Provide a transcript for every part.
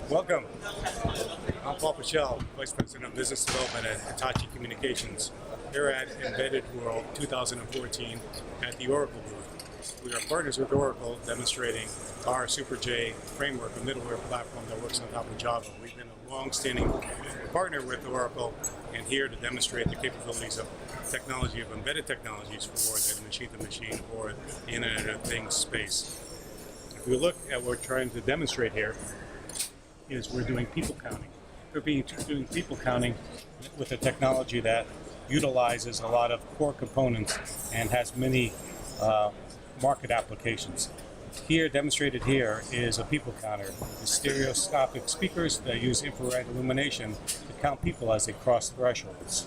Welcome. I'm Pishal, Vice President of Business Development at Hitachi Communications, here at Embedded World 2014 at the Oracle booth. We are partners with Oracle, demonstrating our Super J framework, a middleware platform that works on top of Java. We've been a long-standing partner with Oracle, and here to demonstrate the capabilities of technology, of embedded technologies for the machine-to-machine or the Internet of Things space. If we look at what we're trying to demonstrate here, is we're doing people counting. We're doing people counting with a technology that utilizes a lot of core components and has many market applications. Here, demonstrated here, is a people counter. The stereoscopic speakers that use infrared illumination to count people as they cross thresholds.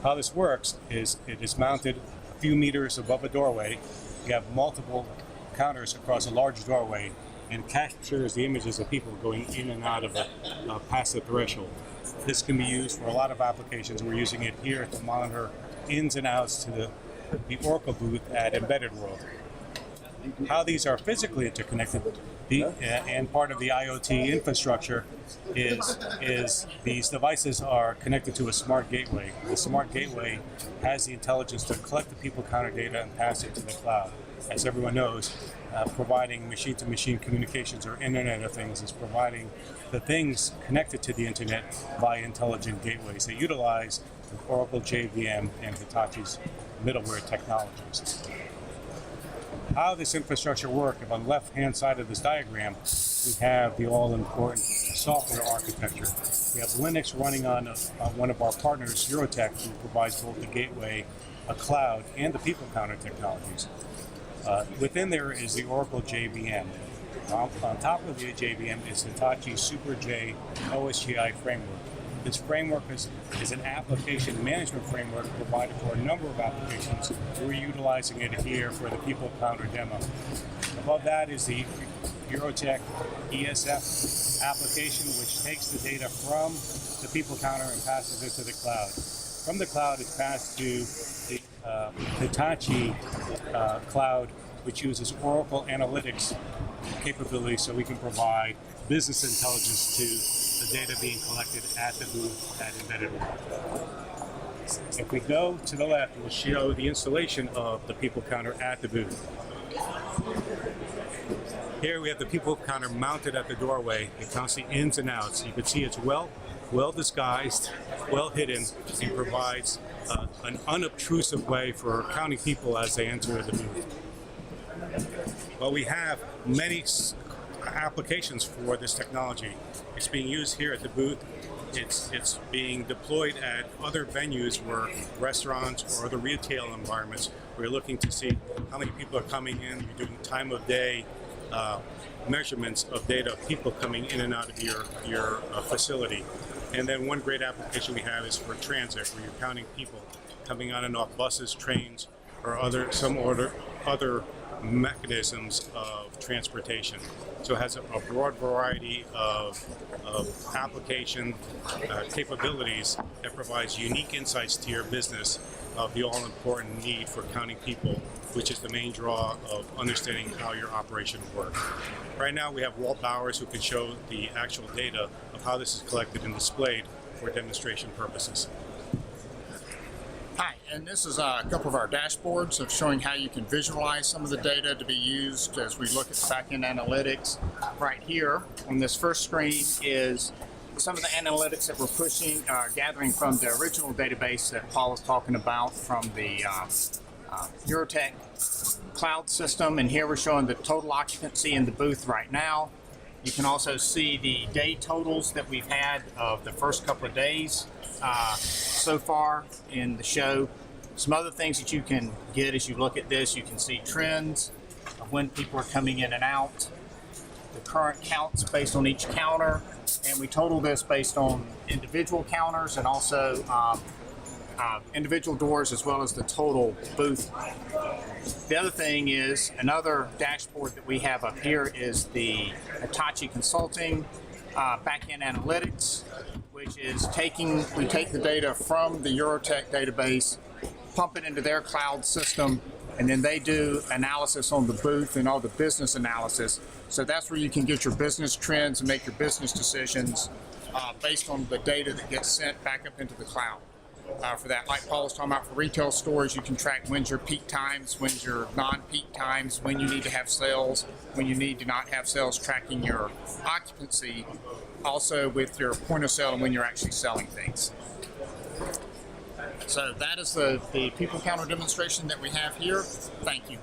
How this works is it is mounted a few meters above a doorway. You have multiple counters across a large doorway and captures the images of people going in and out of past the threshold. This can be used for a lot of applications. We're using it here to monitor ins and outs to the Oracle booth at Embedded World. How these are physically interconnected and part of the IoT infrastructure is these devices are connected to a smart gateway. The smart gateway has the intelligence to collect the people counter data and pass it to the cloud. As everyone knows, providing machine-to-machine communications or Internet of Things is providing the things connected to the Internet by intelligent gateways that utilize the Oracle JVM and Hitachi's middleware technologies. How this infrastructure works, if on the left-hand side of this diagram, we have the all-important software architecture. We have Linux running on one of our partners, Eurotech, who provides both the gateway, a cloud, and the people counter technologies. Within there is the Oracle JVM. On top of the JVM is Hitachi Super J OSGI framework. This framework is an application management framework provided for a number of applications. We're utilizing it here for the people counter demo. Above that is the Eurotech ESF application, which takes the data from the people counter and passes it to the cloud. From the cloud, it's passed to the Hitachi cloud, which uses Oracle Analytics capabilities, so we can provide business intelligence to the data being collected at the booth at Embedded World. If we go to the left, we'll show the installation of the people counter at the booth. Here we have the people counter mounted at the doorway. It counts the ins and outs. You can see it's well disguised, well hidden, and provides an unobtrusive way for counting people as they enter the booth. Well, we have many applications for this technology. It's being used here at the booth. It's being deployed at other venues, where restaurants or other retail environments. We're looking to see how many people are coming in. You're doing time of day measurements of data of people coming in and out of your facility. And then one great application we have is for transit, where you're counting people coming on and off buses, trains, or other mechanisms of transportation. So it has a broad variety of application capabilities that provides unique insights to your business of the all-important need for counting people, which is the main draw of understanding how your operation works. Right now we have Walt who can show the actual data of how this is collected and displayed for demonstration purposes. Hi, and this is a couple of our dashboards of showing how you can visualize some of the data to be used as we look at back-end analytics. Right here on this first screen is some of the analytics that we're pushing, gathering from the original database that Paul was talking about from the Eurotech cloud system. And here we're showing the total occupancy in the booth right now. You can also see the day totals that we've had of the first couple of days so far in the show. Some other things that you can get as you look at this, you can see trends of when people are coming in and out, the current counts based on each counter, and we total this based on individual counters and also individual doors as well as the total booth. The other thing is, another dashboard that we have up here is the Hitachi Consulting back-end analytics, which is we take the data from the Eurotech database, pump it into their cloud system, and then they do analysis on the booth and all the business analysis. So that's where you can get your business trends and make your business decisions based on the data that gets sent back up into the cloud. For that, like Paul was talking about, for retail stores, you can track when's your peak times, when's your non-peak times, when you need to have sales, when you need to not have sales, tracking your occupancy, also with your point of sale and when you're actually selling things. So that is the people counter demonstration that we have here. Thank you.